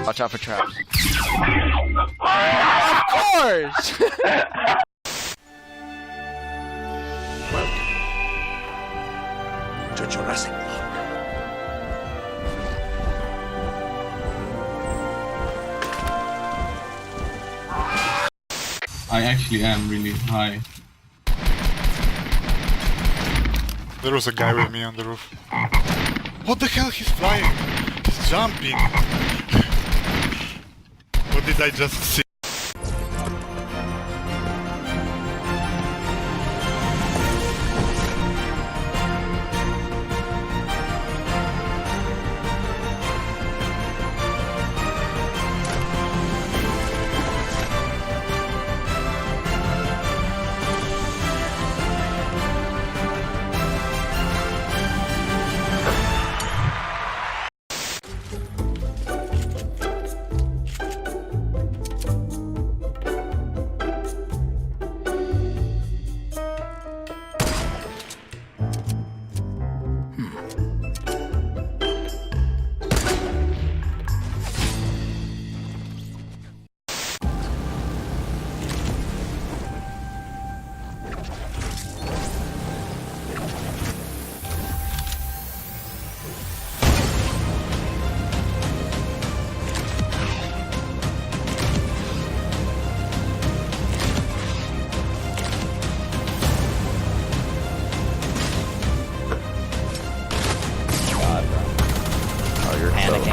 Watch out for traps. Of course! To Jurassic Park. I actually am really high. There was a guy with me on the roof. What the hell? He's flying. He's jumping. What did I just see?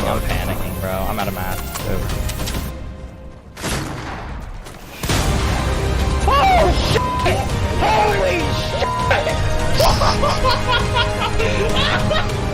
I'm panicking, bro. I'm out of math. It's over. Oh shit! Holy shit!